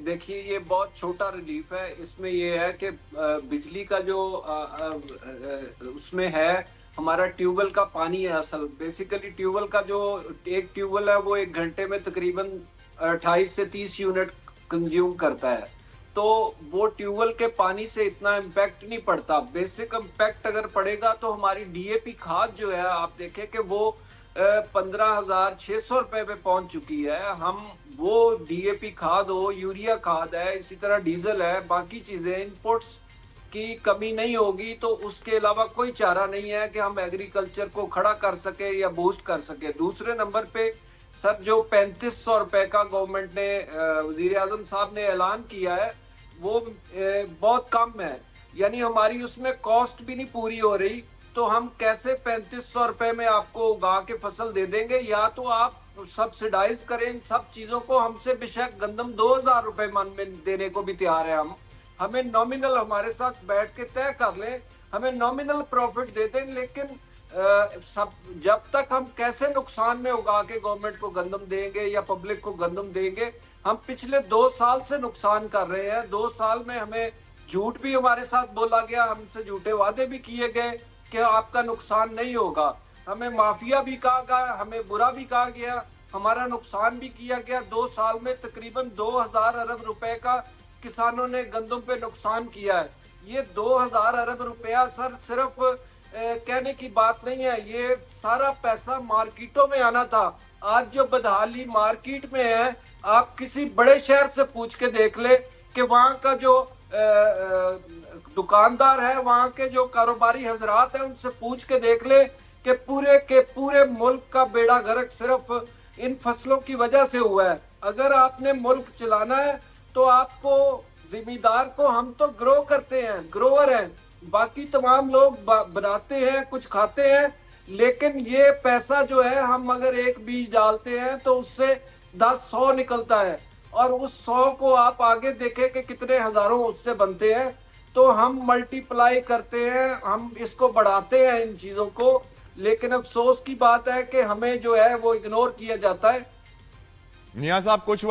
देखिए ये बहुत छोटा रिलीफ है। इसमें ये है कि बिजली का जो उसमें है, हमारा ट्यूबवेल का पानी है। असल बेसिकली ट्यूबवेल का जो एक ट्यूबवेल है वो 1 घंटे में तकरीबन 28 से 30 यूनिट कंज्यूम करता है, तो वो ट्यूबवेल के पानी से इतना इम्पैक्ट नहीं पड़ता। बेसिक इम्पैक्ट अगर पड़ेगा तो हमारी डीएपी खाद जो है, आप देखें कि वो 15,600 रुपए पे पहुंच चुकी है। हम वो डीएपी खाद हो, यूरिया खाद है, इसी तरह डीजल है, बाकी चीजें इनपुट्स की कमी नहीं होगी तो उसके अलावा कोई चारा नहीं है कि हम एग्रीकल्चर को खड़ा कर सके या बूस्ट कर सके। दूसरे नंबर पे सर, जो 3500 रुपए का गवर्नमेंट ने, वजीर आजम साहब ने ऐलान किया है, वो बहुत कम है, यानी हमारी उसमें कॉस्ट भी नहीं पूरी हो रही। तो हम कैसे 3500 रुपए में आपको उगा के फसल दे देंगे? या तो आप सब्सिडाइज करें इन सब चीजों को। हमसे बेशक गंदम 2000 रुपए मन में देने को भी तैयार है, हमें नॉमिनल हमारे साथ बैठ के तय कर लें, हमें नॉमिनल प्रॉफिट दे दें, लेकिन सब जब तक हम कैसे नुकसान में उगा के गवर्नमेंट को गंदम देंगे या पब्लिक को गंदम देंगे? हम पिछले 2 साल से नुकसान कर रहे हैं। 2 साल में हमें झूठ भी हमारे साथ बोला गया, हमसे झूठे वादे भी किए गए कि आपका नुकसान नहीं होगा, हमें माफिया भी कहा गया, हमें बुरा भी कहा गया, हमारा नुकसान भी किया गया। 2 साल में तकरीबन 2000 अरब रुपए का किसानों ने गंदम पे नुकसान किया है। ये 2000 अरब रुपया सर सिर्फ कहने की बात नहीं है, ये सारा पैसा मार्केटों में आना था। आज जो बदहाली मार्केट में है, आप किसी बड़े शहर से पूछ के देख ले कि वहां का जो दुकानदार है, वहां के जो कारोबारी हजरात है, उनसे पूछ के देख ले कि पूरे मुल्क का बेड़ा गर्क सिर्फ इन फसलों की वजह से हुआ है। अगर आपने मुल्क चलाना है तो आपको, जिम्मेदार को, हम तो ग्रो करते हैं, ग्रोवर हैं, बाकी तमाम लोग बनाते हैं, कुछ खाते हैं, लेकिन ये पैसा जो है, हम अगर एक बीज डालते हैं तो उससे 10-100 निकलता है, और उस 100 को आप आगे देखें कि कितने हजारों उससे बनते हैं। तो हम मल्टीप्लाई करते हैं, हम इसको बढ़ाते हैं इन चीजों को, लेकिन अफसोस की बात है कि हमें जो है वो इग्नोर किया जाता है। मियां साहब, कुछ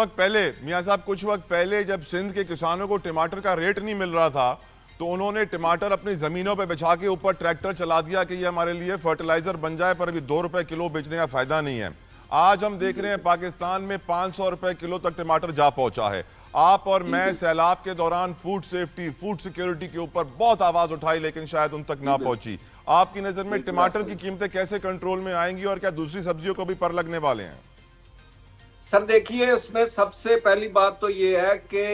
वक्त पहले जब सिंध के किसानों को टमाटर का रेट नहीं मिल रहा था, तो उन्होंने टमाटर अपनी जमीनों पे बिछा के ऊपर ट्रैक्टर चला दिया कि ये हमारे लिए फर्टिलाइजर बन जाए, पर अभी 2 रुपए किलो बेचने का फायदा नहीं है। आज हम देख रहे हैं पाकिस्तान में 500 रुपए किलो तक टमाटर जा पहुंचा है। आप और मैं सैलाब के दौरान फूड सेफ्टी, फूड सिक्योरिटी के ऊपर बहुत आवाज उठाई, लेकिन शायद उन तक ना पहुंची। आपकी नजर में टमाटर की कीमतें कैसे कंट्रोल में आएंगी, और क्या दूसरी सब्जियों को भी पर लगने वाले हैं? सर देखिए, इसमें सबसे पहली बात तो ये है कि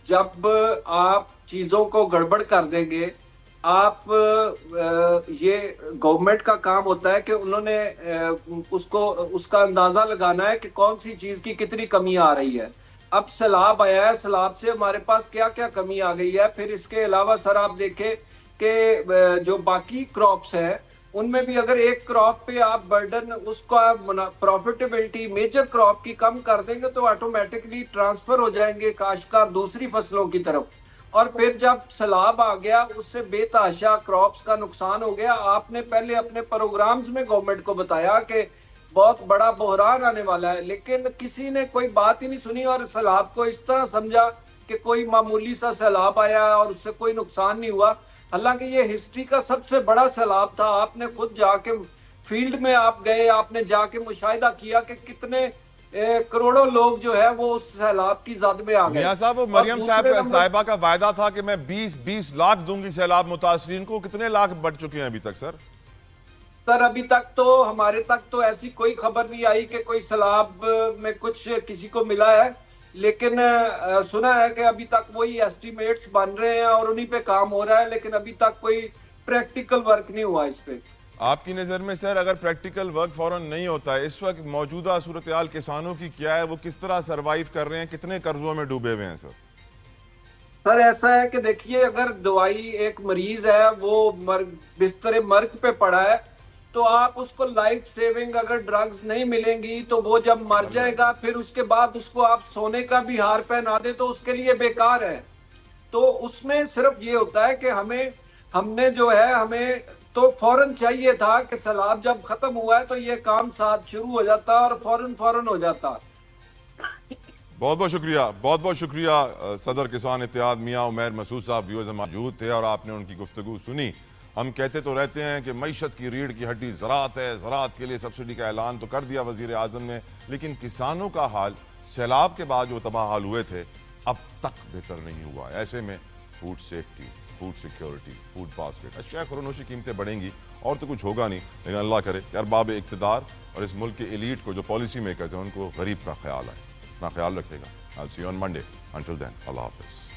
जब आप चीजों को गड़बड़ कर देंगे, आप ये गवर्नमेंट का काम होता है कि उन्होंने उसका अंदाजा लगाना है कि कौन सी चीज की कितनी कमी आ रही है। अब सैलाब आया है, सैलाब से हमारे पास क्या क्या कमी आ गई है। फिर इसके अलावा सर आप देखें कि जो बाकी क्रॉप्स है, उनमें भी अगर एक क्रॉप पे आप बर्डन, उसका प्रॉफिटेबिलिटी मेजर क्रॉप की कम कर देंगे तो ऑटोमेटिकली ट्रांसफर हो जाएंगे काश्तकार दूसरी फसलों की तरफ। اور پھر جب سیلاب آ گیا اس سے بے تحاشا کراپس کا نقصان ہو گیا. آپ نے پہلے اپنے پروگرامز میں گورنمنٹ کو بتایا کہ بہت بڑا بحران آنے والا ہے, لیکن کسی نے کوئی بات ہی نہیں سنی اور سیلاب کو اس طرح سمجھا کہ کوئی معمولی سا سیلاب آیا اور اس سے کوئی نقصان نہیں ہوا. حالانکہ یہ ہسٹری کا سب سے بڑا سیلاب تھا. آپ نے خود جا کے فیلڈ میں آپ گئے, آپ نے جا کے مشاہدہ کیا کہ کتنے کروڑوں لوگ جو ہے وہ اس سیلاب کی زد میں آ گئے. میاں صاحب, وہ مریم صاحبہ کا وعدہ تھا کہ میں 20 لاکھ دوں گی سیلاب متاثرین کو, کتنے لاکھ بڑھ چکے ہیں ابھی تک سر؟ سر ابھی تک تو ہمارے تک تو ایسی کوئی خبر نہیں آئی کہ کوئی سیلاب میں کچھ کسی کو ملا ہے, لیکن سنا ہے کہ ابھی تک وہی ایسٹیمیٹس بن رہے ہیں اور انہی پہ کام ہو رہا ہے, لیکن ابھی تک کوئی پریکٹیکل ورک نہیں ہوا اس پہ. آپ کی نظر میں سر اگر پریکٹیکل ورک فوراً نہیں ہوتا ہے, اس وقت موجودہ صورتحال کسانوں کی کیا ہے, وہ کس طرح سروائیو کر رہے ہیں, کتنے قرضوں میں ڈوبے ہوئے ہیں سر؟ سر ایسا ہے کہ دیکھیے, اگر دوائی ایک مریض ہے وہ بستر مرگ پہ پڑا ہے تو آپ اس کو لائف سیونگ اگر ڈرگز نہیں ملیں گی تو وہ جب مر جائے گا پھر اس کے بعد اس کو آپ سونے کا بھی ہار پہنا دیں تو اس کے لیے بیکار ہے. تو اس میں صرف یہ ہوتا ہے کہ ہم نے جو ہے ہمیں تو فوراً چاہیے تھا کہ سیلاب جب ختم ہوا ہے تو یہ کام ساتھ شروع ہو جاتا اور فوراً ہو جاتا. بہت بہت شکریہ صدر کسان اتحاد میاں عمیر مسعود صاحب ویوز موجود تھے اور آپ نے ان کی گفتگو سنی. ہم کہتے تو رہتے ہیں کہ معیشت کی ریڑھ کی ہڈی زراعت ہے, زراعت کے لیے سبسڈی کا اعلان تو کر دیا وزیر اعظم نے, لیکن کسانوں کا حال سیلاب کے بعد جو تباہ حال ہوئے تھے اب تک بہتر نہیں ہوا. ایسے میں food safety, food security, food basket, اشیاء خورنوشی قیمتیں بڑھیں گی اور تو کچھ ہوگا نہیں, لیکن اللہ کرے کہ ارباب اقتدار اور اس ملک کے ایلیٹ کو جو پالیسی میکرز ہیں ان کو غریب کا خیال آئے. اپنا خیال رکھے گا. I'll see you on Monday. Until then, اللہ حافظ.